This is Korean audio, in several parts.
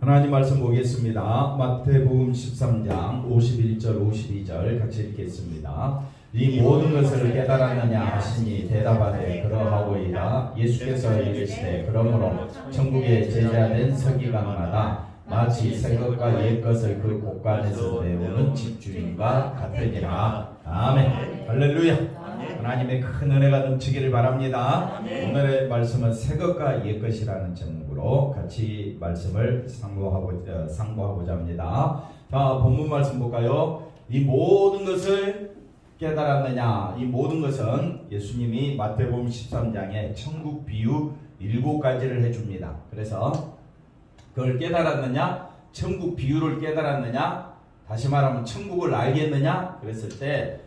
하나님 말씀 보겠습니다. 마태복음 13장 51절 52절 같이 읽겠습니다. 이 모든 것을 깨달았느냐 하시니 대답하되 그러하오이다. 예수께서 이르시되 그러므로 천국의 제자된 서기관마다 마치 새 것과 옛 것을 그 곳간에서 내오는 집주인과 같으니라. 아멘. 할렐루야. 하나님의 큰 은혜가 넘치기를 바랍니다. 오늘의 말씀은 새 것과 옛 것이라는 제목으로 같이 말씀을 상고하고자 합니다. 자, 본문 말씀 볼까요? 이 모든 것을 깨달았느냐? 이 모든 것은 예수님이 마태복음 13장에 천국 비유 7가지를 해줍니다. 그래서 그걸 깨달았느냐? 천국 비유를 깨달았느냐? 다시 말하면 천국을 알겠느냐? 그랬을 때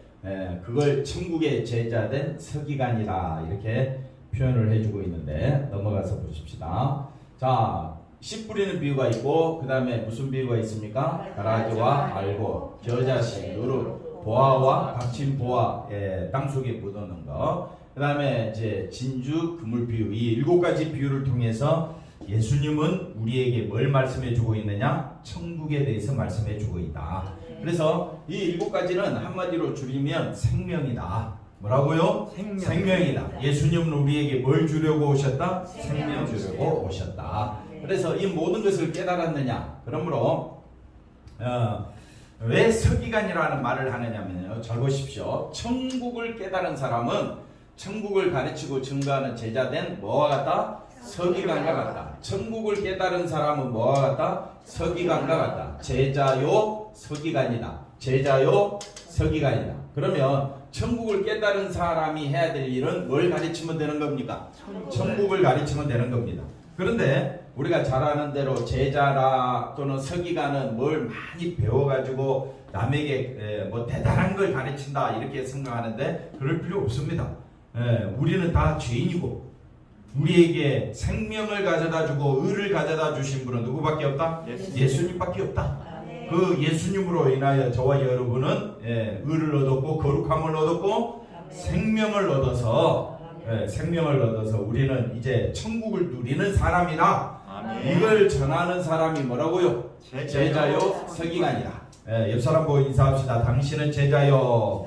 그걸 천국의 제자된 서기관이라 이렇게 표현을 해주고 있는데 넘어가서 보십시다. 자, 씨 뿌리는 비유가 있고 그 다음에 무슨 비유가 있습니까? 가라지와 알고, 겨자씨, 누룩, 보아와 닥친 보아, 땅속에 묻어놓은 거. 그 다음에 이제 진주, 그물 비유. 이 7가지 비유를 통해서 예수님은 우리에게 뭘 말씀해주고 있느냐? 천국에 대해서 말씀해주고 있다. 그래서 이 7가지는 한마디로 줄이면 생명이다. 뭐라고요? 생명이다. 예수님은 우리에게 뭘 주려고 오셨다? 생명 주려고 오셨다. 그래서 이 모든 것을 깨달았느냐? 그러므로 왜 서기관이라는 말을 하느냐면요, 잘 보십시오. 천국을 깨달은 사람은 천국을 가르치고 증거하는 제자된 뭐와 같다? 서기관과 같다. 천국을 깨달은 사람은 뭐와 같다? 서기관과 같다. 제자요 서기관이다. 제자요 서기관이다. 그러면 천국을 깨달은 사람이 해야 될 일은 뭘 가르치면 되는 겁니까? 천국을 가르치면 되는 겁니다. 그런데 우리가 잘 아는 대로 제자라 또는 서기관은 뭘 많이 배워가지고 남에게 뭐 대단한 걸 가르친다 이렇게 생각하는데 그럴 필요 없습니다. 우리는 다 죄인이고 우리에게 생명을 가져다주고 의를 가져다주신 분은 누구밖에 없다? 예수님밖에 없다. 그 예수님으로 인하여 저와 여러분은 의를 얻었고 거룩함을 얻었고 생명을 얻어서 우리는 이제 천국을 누리는 사람이다. 이걸 전하는 사람이 뭐라고요? 제자요 서기관이다. 옆 사람 보고 인사합시다. 당신은 제자요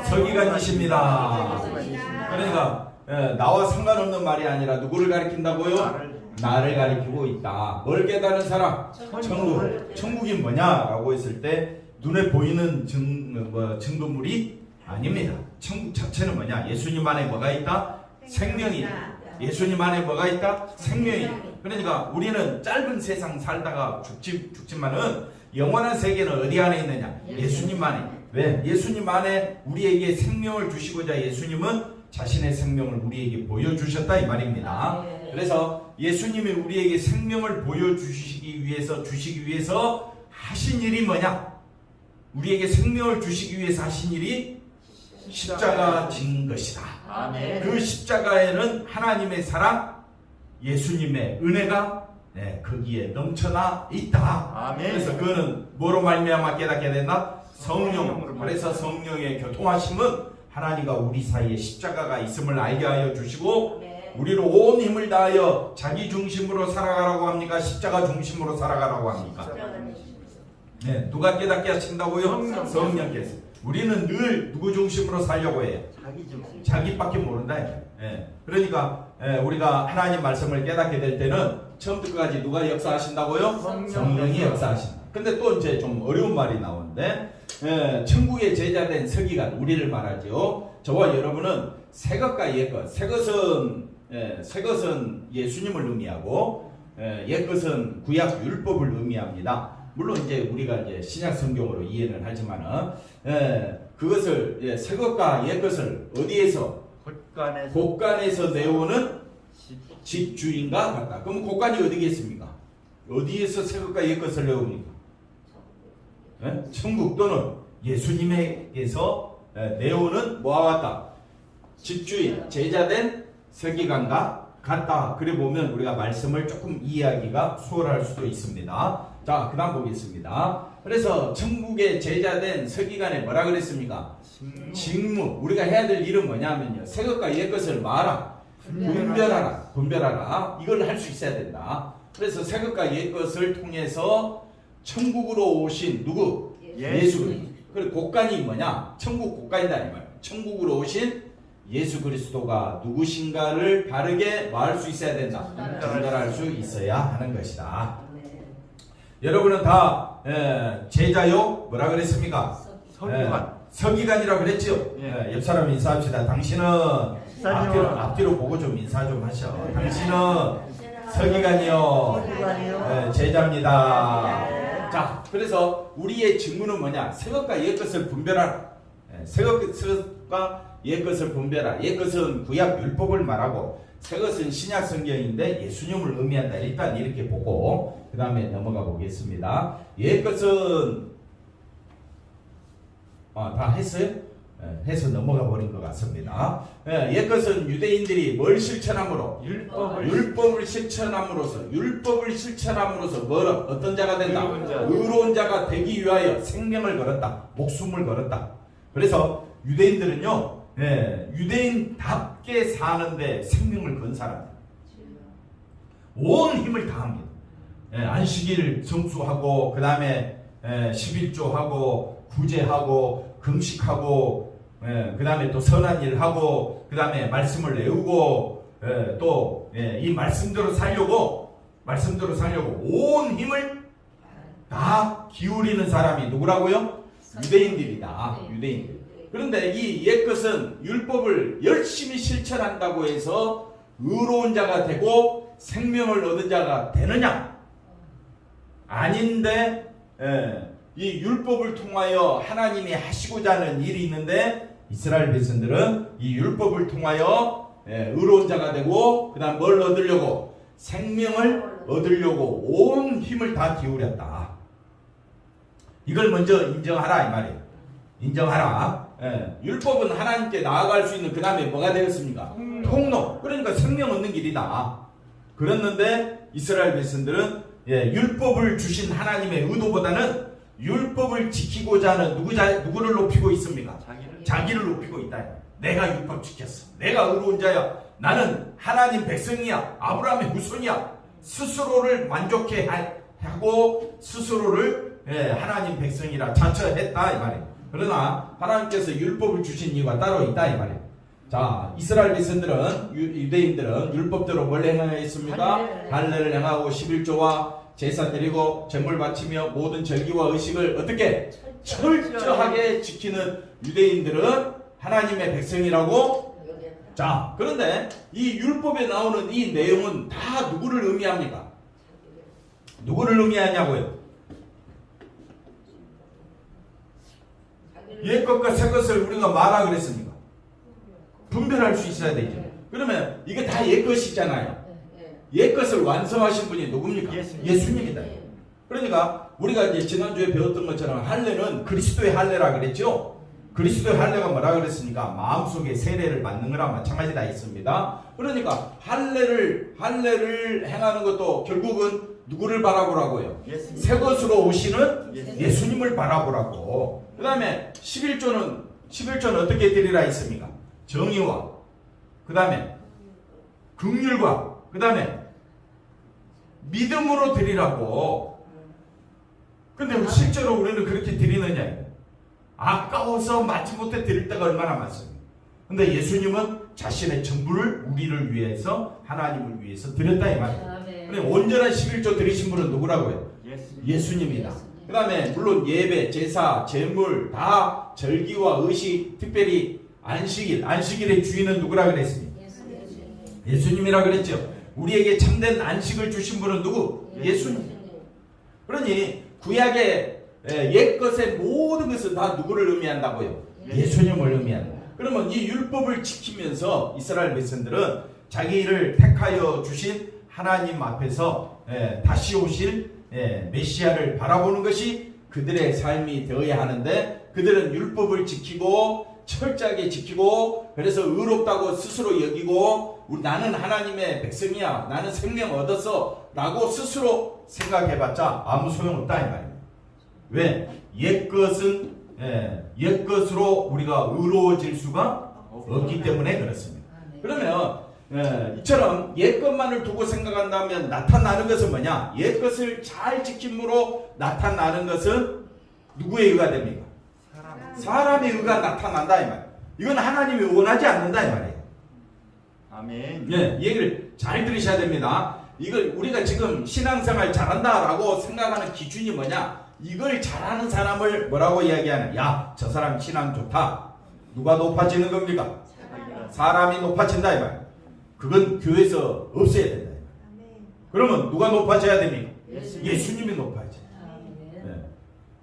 서기관이십니다. 그러니까 나와 상관없는 말이 아니라 누구를 가리킨다고요? 나를 가리키고 있다. 뭘 깨달은 사람? 천국이 뭐냐라고 했을 때 눈에 보이는 증거물이 아닙니다. 천국 자체는 뭐냐? 예수님 안에 뭐가 있다? 생명이다. 예수님 안에 뭐가 있다? 생명이다. 그러니까 우리는 짧은 세상 살다가 죽지만은 영원한 세계는 어디 안에 있느냐? 예수님 안에. 왜? 예수님 안에 우리에게 생명을 주시고자 예수님은 자신의 생명을 우리에게 보여주셨다 이 말입니다. 그래서 예수님이 우리에게 생명을 보여주시기 위해서 하신 일이 뭐냐? 우리에게 생명을 주시기 위해서 하신 일이 십자가 진 것이다. 그 십자가에는 하나님의 사랑, 예수님의 은혜가 거기에 넘쳐나 있다. 그래서 그거는 뭐로 말미암아 깨닫게 된다? 성령. 그래서 성령의 교통하심은 하나님과 우리 사이에 십자가가 있음을 알게 하여 주시고 우리로 온 힘을 다하여 자기 중심으로 살아가라고 합니까? 십자가 중심으로 살아가라고 합니까? 누가 깨닫게 하신다고요? 성령께서. 우리는 늘 누구 중심으로 살려고 해요? 자기밖에 모른다. 그러니까 우리가 하나님 말씀을 깨닫게 될 때는 처음부터 끝까지 누가 역사하신다고요? 성령이 역사하신다. 근데 또 이제 좀 어려운 말이 나오는데 천국의 제자된 서기관, 우리를 말하죠. 저와 여러분은 새 것과 옛 것. 새 것은 예수님을 의미하고 옛 것은 구약 율법을 의미합니다. 물론 이제 우리가 이제 신약 성경으로 이해는 하지만은 그것을 새 것과 옛 것을 어디에서? 곳간에서 내오는 집주인과 같다. 그럼 곳간이 어디겠습니까? 어디에서 새 것과 옛 것을 내옵니까? 천국 또는 예수님에게서 내오는 뭐와 같다? 집주인, 제자된 서기관과 같다. 그래 보면 우리가 말씀을 조금 이해하기가 수월할 수도 있습니다. 자, 그 다음 보겠습니다. 그래서 천국의 제자된 서기관에 뭐라 그랬습니까? 직무. 우리가 해야 될 일은 뭐냐면요, 새 것과 옛 것을 말하라. 분별하라. 이걸 할 수 있어야 된다. 그래서 새 것과 옛 것을 통해서 천국으로 오신 누구? 예수 그리스도. 그리고 곡간이 뭐냐? 천국 곡간이다 이 말이에요. 천국으로 오신 예수 그리스도가 누구신가를 바르게 말할 수 있어야 된다. 전달할 수 있어야 하는 것이다. 여러분은 다 제자요? 뭐라 그랬습니까? 서기관이라고 그랬죠? 옆 사람 인사합시다. 당신은 앞뒤로 보고 좀 인사 좀 하셔. 당신은 서기관이요. 제자입니다. 자, 그래서 우리의 직무는 뭐냐? 새 것과 옛 것을 분별하라. 새 것과 옛 것을 분별하라. 옛 것은 구약 율법을 말하고 새 것은 신약 성경인데 예수님을 의미한다. 일단 이렇게 보고 그 다음에 넘어가 보겠습니다. 옛 것은 다 했어요? 해서 넘어가 버린 것 같습니다. 옛 것은 유대인들이 뭘 실천함으로? 율법을 실천함으로써 어떤 자가 된다? 의로운 자가 되기 위하여 생명을 걸었다. 목숨을 걸었다. 그래서 유대인들은요, 유대인답게 사는데 생명을 건 사람. 온 힘을 다합니다. 안식일 성수하고 그 다음에 11조하고 구제하고 금식하고 그 다음에 또 선한 일하고 그 다음에 말씀을 외우고 또 이 말씀대로 살려고 온 힘을 다 기울이는 사람이 누구라고요? 유대인들이다. 유대인들. 그런데 이 옛것은 율법을 열심히 실천한다고 해서 의로운 자가 되고 생명을 얻은 자가 되느냐? 아닌데 이 율법을 통하여 하나님이 하시고자 하는 일이 있는데 이스라엘 백성들은 이 율법을 통하여 의로운 자가 되고 그 다음 뭘 얻으려고? 생명을 얻으려고 온 힘을 다 기울였다. 이걸 먼저 인정하라 이 말이에요. 인정하라. 율법은 하나님께 나아갈 수 있는 그 다음에 뭐가 되었습니까? 통로. 그러니까 생명 얻는 길이다. 그랬는데 이스라엘 백성들은 율법을 주신 하나님의 의도보다는 율법을 지키고자 하는 누구를 높이고 있습니까? 자기를 높이고 있다. 내가 율법 지켰어. 내가 의로운 자야. 나는 하나님 백성이야. 아브라함의 후손이야. 스스로를 만족해 하고 스스로를 하나님 백성이라 자처했다 이 말이에요. 그러나 하나님께서 율법을 주신 이유가 따로 있다 이 말이에요. 자, 이스라엘 백성들은 유대인들은 율법대로 뭘 행하였습니까? 할례를 행하고 11조와 제사 드리고 제물 바치며 모든 절기와 의식을 어떻게? 철저하게 지키는 유대인들은 하나님의 백성이라고. 자, 그런데 이 율법에 나오는 이 내용은 다 누구를 의미합니까? 누구를 의미하냐고요? 옛 것과 새 것을 우리가 말하라 그랬습니까? 분별할 수 있어야 되죠. 그러면 이게 다 옛 것이잖아요. 옛 것을 완성하신 분이 누굽니까? 예수님이다. 그러니까 우리가 이제 지난주에 배웠던 것처럼 할례는 그리스도의 할례라 그랬죠. 그리스도의 할례가 뭐라 그랬습니까? 마음속에 세례를 받는 거랑 마찬가지다 했습니다. 그러니까 할례를 행하는 것도 결국은 누구를 바라보라고요? 새 것으로 오시는 예수님을 바라보라고. 그 다음에 11조는 어떻게 드리라 했습니까? 정의와 그 다음에 긍휼과 그 다음에 믿음으로 드리라고. 근데 실제로 우리는 그렇게 드리느냐? 아까워서 마치 못해 드릴 때가 얼마나 많습니까? 근데 예수님은 자신의 전부를 우리를 위해서 하나님을 위해서 드렸다 이 말이에요. 근데 온전한 11조 드리신 분은 누구라고요? 예수님이다. 그 다음에 물론 예배, 제사, 제물 다 절기와 의식, 특별히 안식일의 주인은 누구라 그랬습니까? 예수님이라 그랬죠. 우리에게 참된 안식을 주신 분은 누구? 예수님. 그러니 구약의 옛것의 모든 것은 다 누구를 의미한다고요? 예수님을 의미한다. 그러면 이 율법을 지키면서 이스라엘 백성들은 자기를 택하여 주신 하나님 앞에서 다시 오실 메시아를 바라보는 것이 그들의 삶이 되어야 하는데 그들은 율법을 지키고 철저하게 지키고 그래서 의롭다고 스스로 여기고 나는 하나님의 백성이야. 나는 생명 얻었어. 라고 스스로 생각해봤자 아무 소용없다 이 말입니다. 왜? 옛것으로 우리가 의로워질 수가 없기 때문에 그렇습니다. 그러면 이처럼 옛것만을 두고 생각한다면 나타나는 것은 뭐냐? 옛것을 잘 지킴으로 나타나는 것은 누구의 의가 됩니까? 사람의 의가 나타난다 이 말. 이건 하나님이 원하지 않는다 이 말이에요. 아멘. 네, 이 얘기를 잘 들으셔야 됩니다. 이걸 우리가 지금 신앙생활 잘한다라고 생각하는 기준이 뭐냐? 이걸 잘하는 사람을 뭐라고 이야기하는? 야, 저 사람 신앙 좋다. 누가 높아지는 겁니까? 사람이 높아진다 이 말. 그건 교회에서 없어야 된다. 그러면 누가 높아져야 됩니까? 예수님이 높아져야 네.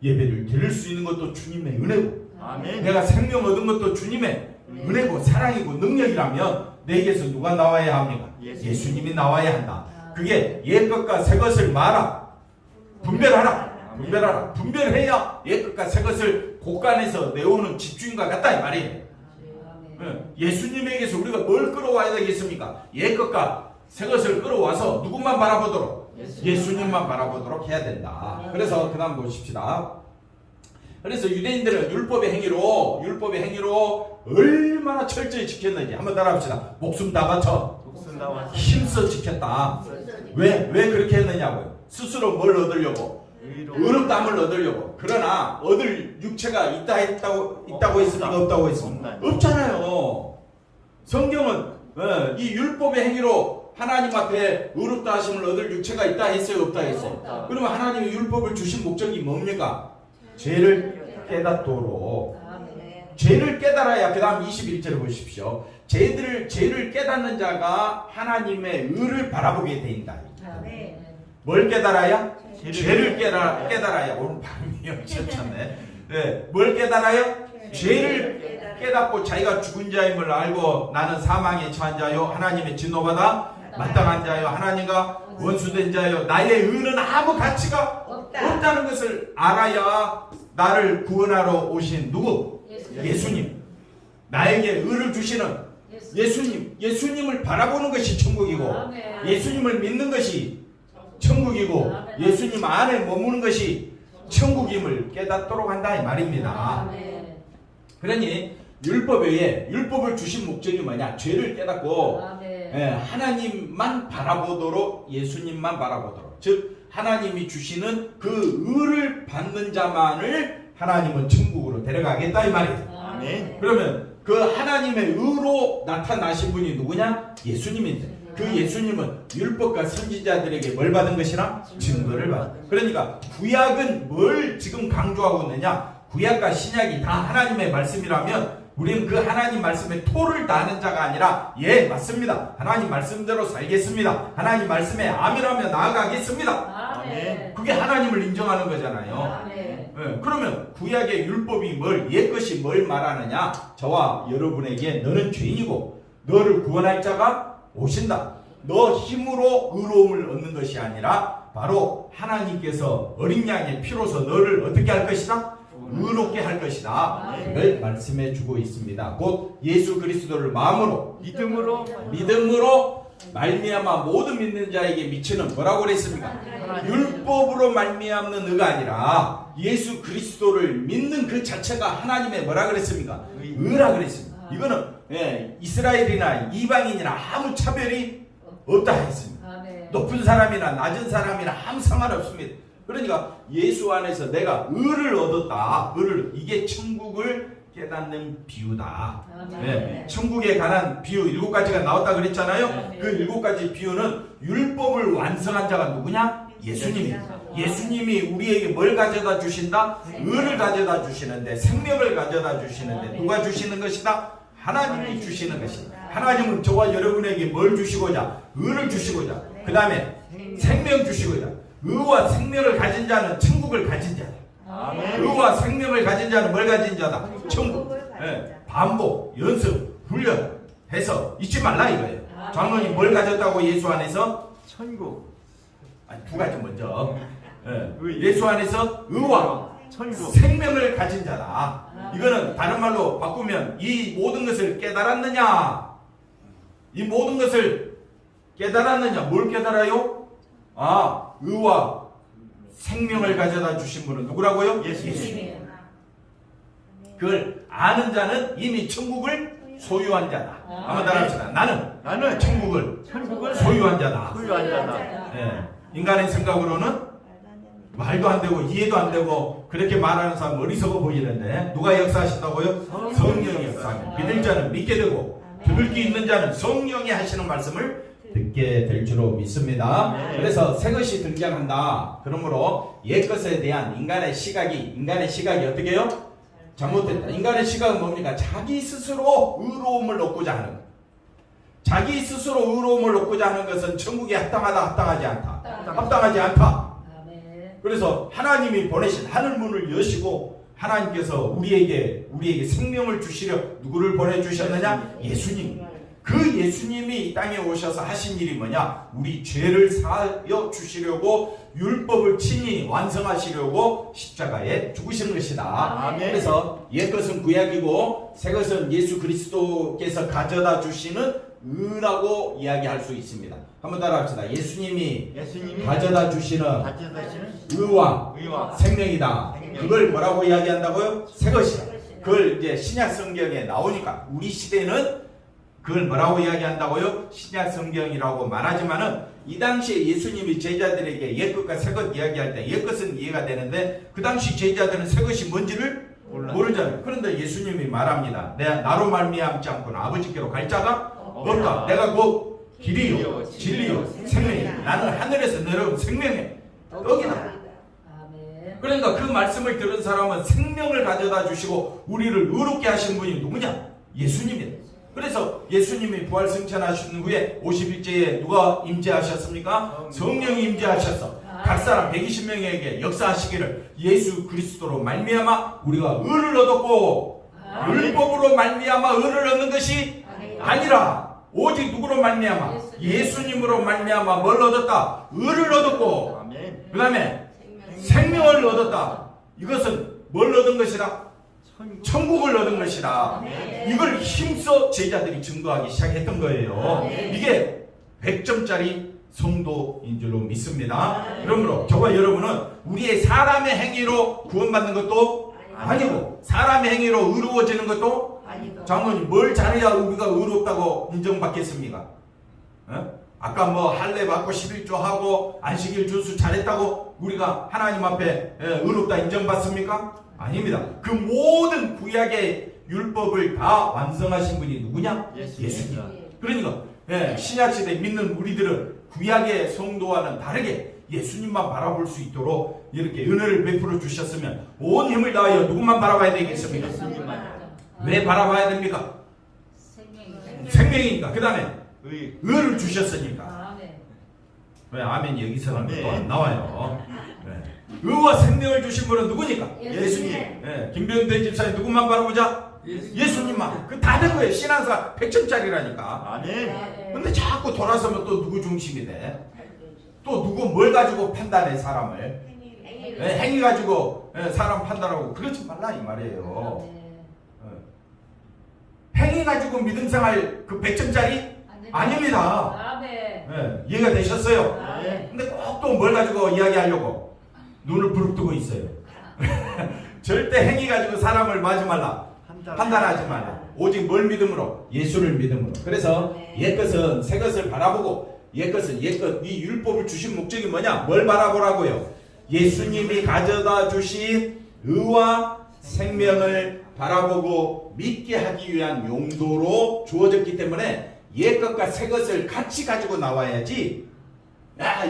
예배를 드릴 수 있는 것도 주님의 은혜고 아멘. 내가 생명 얻은 것도 주님의 은혜고 사랑이고 능력이라면 내게서 누가 나와야 합니까? 예수님이 나와야 한다. 그게 옛것과 새것을 말아. 분별하라. 분별해야 옛것과 새것을 곳간에서 내오는 집주인과 같다 이 말이에요. 예수님에게서 우리가 뭘 끌어와야 되겠습니까? 옛것과 새것을 끌어와서 누구만 바라보도록? 예수님만 바라보도록 해야 된다. 그래서 그 다음 보십시다. 그래서 유대인들은 율법의 행위로 얼마나 철저히 지켰는지 한번 따라합시다. 목숨 다 바쳐 힘써 지켰다. 왜 그렇게 했느냐고요? 스스로 뭘 얻으려고? 의롭다함을 얻으려고. 그러나 얻을 육체가 있다고 했습니까? 없다고 했습니까? 없잖아요. 성경은 이 율법의 행위로 하나님 앞에 의롭다 하심을 얻을 육체가 있다 했어요? 없다 했어요? 그러면 하나님이 율법을 주신 목적이 뭡니까? 죄를 깨닫도록. 죄를 깨달아야 그 다음 21절을 보십시오. 죄를 깨닫는 자가 하나님의 의를 바라보게 된다. 뭘 깨달아야? 죄를 깨달아야. 오늘 발음이 엄청났네. 네, 뭘 깨달아요? 죄를 깨닫고 자기가 죽은 자임을 알고 나는 사망에 처한 자요 하나님의 진노받아 마땅한 자요 하나님과 원수된 자요 나의 의는 아무 가치가 없다는 것을 알아야 나를 구원하러 오신 누구? 예수님. 나에게 의를 주시는 예수님을 바라보는 것이 천국이고 예수님을 믿는 것이 천국이고 예수님 안에 머무는 것이 천국임을 깨닫도록 한다 이 말입니다. 그러니 율법을 주신 목적이 뭐냐? 죄를 깨닫고 하나님만 바라보도록 예수님만 바라보도록 즉 하나님이 주시는 그 의를 받는 자만을 하나님은 천국으로 데려가겠다 이 말이에요. 그러면 그 하나님의 의로 나타나신 분이 누구냐? 예수님인데 그 예수님은 율법과 선지자들에게 뭘 받은 것이라? 증거를 받은. 그러니까 구약은 뭘 지금 강조하고 있느냐? 구약과 신약이 다 하나님의 말씀이라면 우리는 그 하나님 말씀에 토를 다하는 자가 아니라 예 맞습니다. 하나님 말씀대로 살겠습니다. 하나님 말씀에 아멘하며 나아가겠습니다. 아멘. 그게 하나님을 인정하는 거잖아요. 아멘. 네, 그러면 구약의 율법이 옛것이 뭘 말하느냐? 저와 여러분에게 너는 죄인이고 너를 구원할 자가 오신다. 너 힘으로 의로움을 얻는 것이 아니라 바로 하나님께서 어린 양의 피로서 너를 어떻게 할 것이다? 의롭게 할 것이다. 를 말씀해 주고 있습니다. 곧 예수 그리스도를 마음으로 믿음으로 말미암아 모든 믿는 자에게 미치는 뭐라고 그랬습니까? 율법으로 말미암는 의가 아니라 예수 그리스도를 믿는 그 자체가 하나님의 뭐라 그랬습니까? 의라 그랬습니다. 이거는 이스라엘이나 이방인이나 아무 차별이 없다 했습니다. 높은 사람이나 낮은 사람이나 아무 상관없습니다. 그러니까 예수 안에서 내가 의를 얻었다. 이게 천국을 깨닫는 비유다. 천국에 관한 비유 7가지가 나왔다 그랬잖아요. 그 7가지 비유는 율법을 완성한 자가 누구냐? 예수님입니다. 예수님이 우리에게 뭘 가져다 주신다? 의를 가져다 주시는데 생명을 가져다 주시는데 누가 주시는 것이다? 하나님이 주시는 것이다. 하나님은 저와 여러분에게 뭘 주시고자? 의를 주시고자 그 다음에 생명 주시고자 의와 생명을 가진 자는 천국을 가진 자다. 의와 생명을 가진 자는 뭘 가진 자다? 천국. 반복, 연습, 훈련해서 잊지 말라 이거예요. 장로님 뭘 가졌다고 예수 안에서? 천국. 두 가지 먼저. 예수 안에서 의와 천국. 생명을 가진 자다. 이거는 다른 말로 바꾸면 이 모든 것을 깨달았느냐? 이 모든 것을 깨달았느냐? 뭘 깨달아요? 의와 생명을 가져다 주신 분은 누구라고요? 예수님. 그걸 아는 자는 이미 천국을 소유한 자다. 한번 따라합시다. 나는 천국을 천국을 소유한 자다. 소유한 자다. 예. 인간의 생각으로는 말도 안 되고 이해도 안 되고 그렇게 말하는 사람 어리석어 보이는데 누가 역사하신다고요? 성령이 역사합니다. 믿을 자는 믿게 되고 들을 게 있는 자는 성령이 하시는 말씀을 듣게 될 줄로 믿습니다. 그래서 새 것이 등장한다. 그러므로 옛 것에 대한 인간의 시각이 어떻게 해요? 잘못됐다. 인간의 시각은 뭡니까? 자기 스스로 의로움을 얻고자 하는 것. 자기 스스로 의로움을 얻고자 하는 것은 천국에 합당하다, 합당하지 않다. 합당하지 않다. 그래서 하나님이 보내신 하늘 문을 여시고 하나님께서 우리에게 생명을 주시려 누구를 보내주셨느냐? 예수님. 그 예수님이 이 땅에 오셔서 하신 일이 뭐냐? 우리 죄를 사하여 주시려고 율법을 친히 완성하시려고 십자가에 죽으신 것이다. 아멘. 그래서 옛 것은 구약이고 새 것은 예수 그리스도께서 가져다 주시는 의라고 이야기할 수 있습니다. 한번 따라합시다. 예수님이 가져다 주시는 의와 생명이다. 그걸 뭐라고 이야기한다고요? 새 것이다. 그걸 이제 신약 성경에 나오니까 우리 시대는 그걸 뭐라고 이야기한다고요? 신약 성경이라고 말하지만은 이 당시에 예수님이 제자들에게 옛 것과 새 것 이야기할 때 옛 것은 이해가 되는데 그 당시 제자들은 새 것이 뭔지를 모르잖아요. 그런데 예수님이 말합니다. 나로 말미암지 않고는 아버지께로 갈 자가 없다. 내가 곧 길이요 진리요 생명이다. 나는 하늘에서 내려온 생명의 떡이다. 그러니까 그 말씀을 들은 사람은 생명을 가져다 주시고 우리를 의롭게 하신 분이 누구냐? 예수님이다. 그래서 예수님이 부활승천하신 후에 50일째에 누가 임재하셨습니까? 성령이 임재하셔서 각 사람 120명에게 역사하시기를 예수 그리스도로 말미암아 우리가 의를 얻었고 율법으로 말미암아 의를 얻는 것이 아니라 오직 누구로 말미암아? 예수님으로 말미암아 뭘 얻었다? 의를 얻었고 그 다음에 생명을 얻었다. 이것은 뭘 얻은 것이라? 천국을 얻은 것이다. 이걸 힘써 제자들이 증거하기 시작했던 거예요. 이게 100점짜리 성도인 줄로 믿습니다. 그러므로 저와 여러분은 우리의 사람의 행위로 구원받는 것도 아니고 사람의 행위로 의로워지는 것도 장모님 뭘 잘해야 우리가 의롭다고 인정받겠습니까? 아까 뭐 할례 받고 11조 하고 안식일 준수 잘했다고 우리가 하나님 앞에 의롭다 인정받습니까? 아닙니다. 그 모든 구약의 율법을 다 완성하신 분이 누구냐? 예수님. 그러니까 신약시대 믿는 우리들은 구약의 성도와는 다르게 예수님만 바라볼 수 있도록 이렇게 은혜를 베풀어 주셨으면 온 힘을 다하여 누구만 바라봐야 되겠습니까? 왜 바라봐야 됩니까? 생명이니까. 그 다음에 의를 주셨으니까. 왜 아멘 여기서는 또 안 나와요? 의와 생명을 주신 분은 누구니까? 예수님. 김병대 집사님 누구만 바라보자? 예수님만. 그 다 된 거예요. 신앙사 100점짜리라니까. 아멘. 근데 자꾸 돌아서면 또 누구 중심이 돼? 또 누구 뭘 가지고 판단해 사람을? 행위 가지고 사람 판단하고 그러지 말라 이 말이에요. 행위 가지고 믿음 생활 그 100점짜리? 아닙니다. 이해가 되셨어요? 근데 꼭 또 뭘 가지고 이야기하려고 눈을 부릅뜨고 있어요. 절대 행위 가지고 사람을 마지 말라. 판단하지 말라. 오직 뭘 믿음으로? 예수를 믿음으로. 그래서 옛것은 새것을 바라보고 옛것은 옛것 이 율법을 주신 목적이 뭐냐? 뭘 바라보라고요? 예수님이 가져다 주신 의와 생명을 바라보고 믿게 하기 위한 용도로 주어졌기 때문에 옛것과 새것을 같이 가지고 나와야지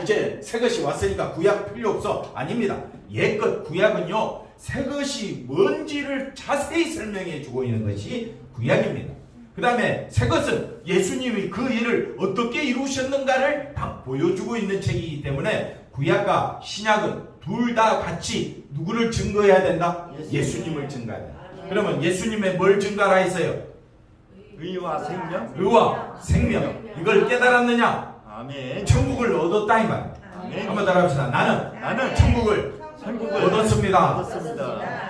이제 새것이 왔으니까 구약 필요 없어. 아닙니다. 옛것 구약은요 새것이 뭔지를 자세히 설명해 주고 있는 것이 구약입니다. 그 다음에 새것은 예수님이 그 일을 어떻게 이루셨는가를 다 보여주고 있는 책이기 때문에 구약과 신약은 둘 다 같이 누구를 증거해야 된다? 예수님을 증거해야 된다. 그러면 예수님의 뭘 증거하라 했어요? 의와 생명? 의와 생명. 이걸 깨달았느냐? 아멘. 천국을 얻었다 이 말. 한번 따라합시다. 나는 천국을 얻었습니다.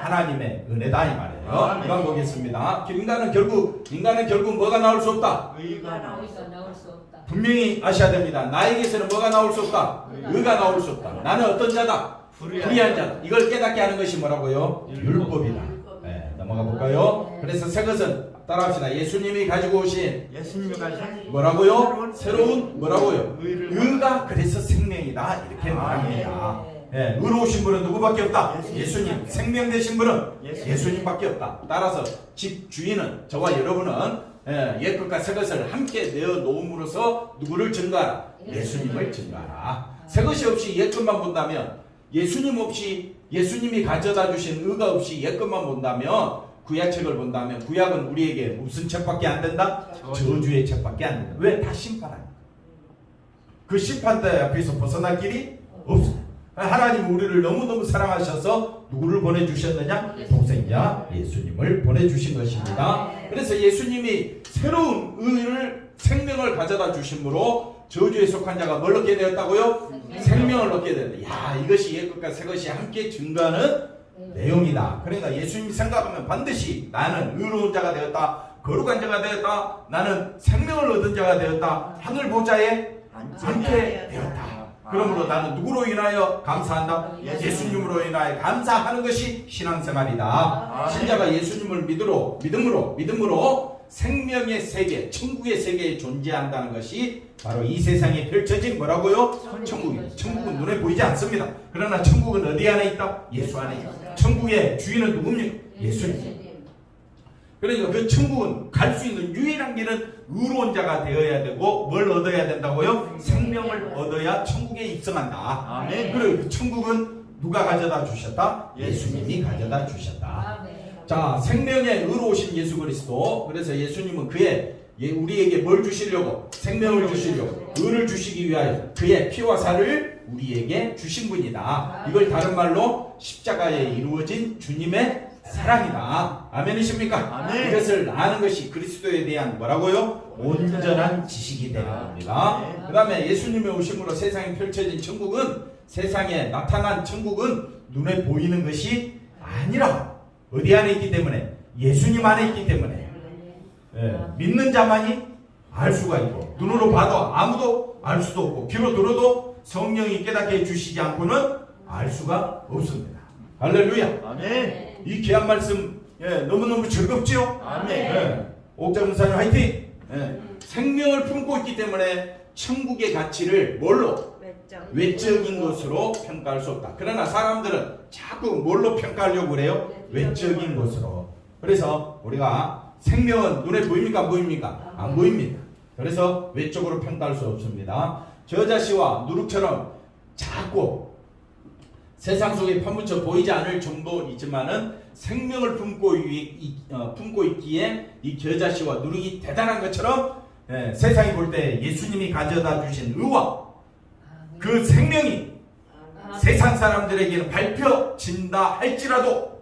하나님의 은혜다 이 말이에요. 이만 보겠습니다. 인간은 결국 뭐가 나올 수 없다? 의가 나올 수 없다. 분명히 아셔야 됩니다. 나에게서는 뭐가 나올 수 없다? 의가 나올 수 없다. 나는 어떤 자다? 불의한 자다. 이걸 깨닫게 하는 것이 뭐라고요? 율법이다. 넘어가 볼까요? 그래서 새것은 따라합시다. 예수님이 가지고 오신 예수님이 가신 뭐라고요? 새로운 뭐라고요? 의를 의가 그래서 생명이다 이렇게 말합니다. 예, 의로우신 분은 누구밖에 없다? 예수님. 생명 되신 분은 예수님밖에 없다. 따라서 집 주인은 저와 여러분은 옛 것과 새 것을 함께 내어 놓음으로써 누구를 증거하라? 예수님을 증거하라. 새 것이 없이 옛 것만 본다면, 예수님 없이 예수님이 가져다 주신 의가 없이 옛 것만 본다면, 구약책을 본다면 구약은 우리에게 무슨 책밖에 안 된다? 저주의 책밖에 안 된다. 왜? 다 심판하니까. 그 심판대 앞에서 벗어날 길이 없어요. 하나님은 우리를 너무너무 사랑하셔서 누구를 보내주셨느냐? 독생자 예수님을 보내주신 것입니다. 그래서 예수님이 새로운 의를, 생명을 가져다 주심으로 저주에 속한 자가 뭘 얻게 되었다고요? 생명을 얻게 되었다. 야, 이것이 옛것과 새것이 함께 증거하는 내용이다. 그러니까 예수님 생각하면 반드시 나는 의로운 자가 되었다, 거룩한 자가 되었다, 나는 생명을 얻은 자가 되었다, 하늘 보좌에 앉게 되었다. 그러므로 나는 누구로 인하여 감사한다? 예수님으로 인하여 감사하는 것이 신앙생활이다. 신자가 예수님을 믿음으로 생명의 세계, 천국의 세계에 존재한다는 것이 바로 이 세상에 펼쳐진 뭐라고요? 천국입니다. 천국은 눈에 보이지 않습니다. 그러나 천국은 어디 안에 있다? 예수 안에 있다. 천국의 주인은 누굽니까? 예수님. 그러니까 그 천국은 갈 수 있는 유일한 길은 의로운 자가 되어야 되고, 뭘 얻어야 된다고요? 생명을 얻어야 천국에 입성한다. 아멘. 그리고 그 천국은 누가 가져다 주셨다? 예수님이 가져다 주셨다. 자, 생명의 의로우신 예수 그리스도. 그래서 예수님은 우리에게 뭘 주시려고? 생명을 주시려고, 의를 주시기 위하여 그의 피와 살을 우리에게 주신 분이다. 이걸 다른 말로 십자가에 이루어진 주님의 사랑이다. 아멘이십니까? 아멘. 이것을 아는 것이 그리스도에 대한 뭐라고요? 온전한 지식이 되는 겁니다. 그 다음에 예수님의 오심으로 세상에 펼쳐진 천국은, 세상에 나타난 천국은 눈에 보이는 것이 아니라 어디 안에 있기 때문에? 예수님 안에 있기 때문에. 믿는 자만이 알 수가 있고, 눈으로 봐도 아무도 알 수도 없고, 귀로 들어도 성령이 깨닫게 해주시지 않고는 알 수가 없습니다. 할렐루야. 아멘. 이 귀한 말씀 너무너무 즐겁지요? 아멘. 옥자 목사님 화이팅! 생명을 품고 있기 때문에 천국의 가치를 뭘로? 외적인 것으로 평가할 수 없다. 그러나 사람들은 자꾸 뭘로 평가하려고 그래요? 외적인 것으로. 그래서 우리가 생명은 눈에 보입니까? 안 보입니까? 안 보입니다. 그래서 외적으로 평가할 수 없습니다. 저자씨와 누룩처럼 자꾸 세상 속에 파묻혀 보이지 않을 정도 있지만은 생명을 품고 있기에 이 겨자씨와 누룩이 대단한 것처럼 세상이 볼 때 예수님이 가져다 주신 의와 그 생명이 세상 사람들에게는 밟혀진다 할지라도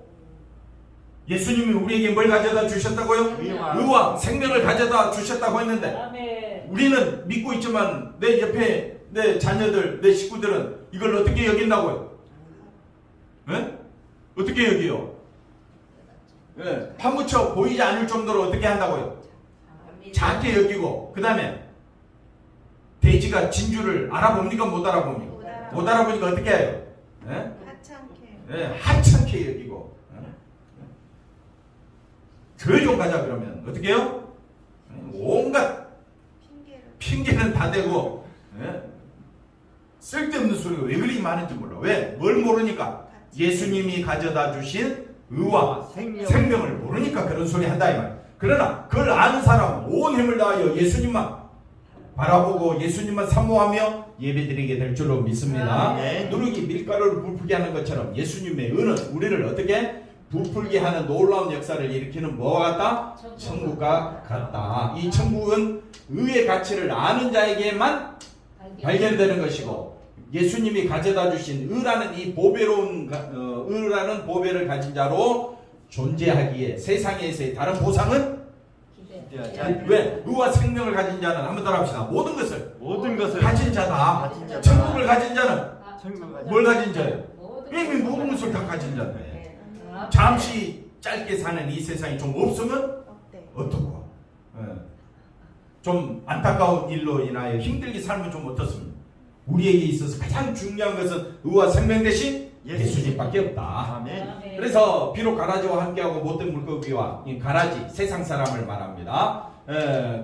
예수님이 우리에게 뭘 가져다 주셨다고요? 의와 생명을 가져다 주셨다고 했는데 우리는 믿고 있지만 내 옆에 내 자녀들, 내 식구들은 이걸 어떻게 여긴다고요? 어떻게 여기요? 파묻혀 보이지 않을 정도로 어떻게 한다고요? 작게 여기고, 그 다음에 돼지가 진주를 알아봅니까? 못 알아봅니까? 못 알아보니까 어떻게 해요? 하찮게 여기고. 교회 좀 가자 그러면 어떻게 해요? 온갖 핑계는 다 대고 쓸데없는 소리가 왜 그리 많은지 몰라. 왜? 뭘 모르니까? 예수님이 가져다 주신 의와 생명을 모르니까 그런 소리 한다 이 말. 그러나 그걸 아는 사람은 온 힘을 다하여 예수님만 바라보고 예수님만 사모하며 예배드리게 될 줄로 믿습니다. 누룩이 밀가루를 부풀게 하는 것처럼 예수님의 의는 우리를 어떻게 부풀게 하는 놀라운 역사를 일으키는 뭐와 같다? 천국과 같다. 이 천국은 의의 가치를 아는 자에게만 발견되는 것이고, 예수님이 가져다 주신 의라는 이 보배로운 의라는 보배를 가진 자로 존재하기에 세상에서의 다른 보상은 왜? 의와 생명을 가진 자는 한번 더 합시다. 모든 것을 가진 자다. 천국을 가진 자는 뭘 가진 자예요? 이미 모든 것을 다 가진 자네. 잠시 짧게 사는 이 세상이 좀 없으면 어떻고? 좀 안타까운 일로 인하여 힘들게 살면 좀 어떻습니까? 우리에게 있어서 가장 중요한 것은 의와 생명 대신 예수님밖에 없다. 아멘. 그래서 비록 가라지와 함께하고 못된 물고기와 이 가라지 세상 사람을 말합니다.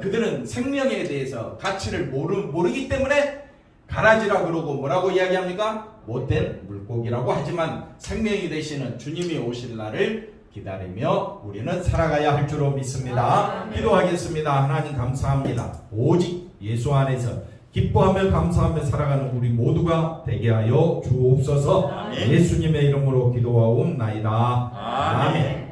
그들은 생명에 대해서 가치를 모르기 때문에 가라지라 그러고 뭐라고 이야기합니까? 못된 물고기라고 하지만 생명이 되시는 주님이 오실 날을 기다리며 우리는 살아가야 할 줄로 믿습니다. 기도하겠습니다. 하나님 감사합니다. 오직 예수 안에서 기뻐하며 감사하며 살아가는 우리 모두가 되게 하여 주옵소서. 예수님의 이름으로 기도하옵나이다. 아멘.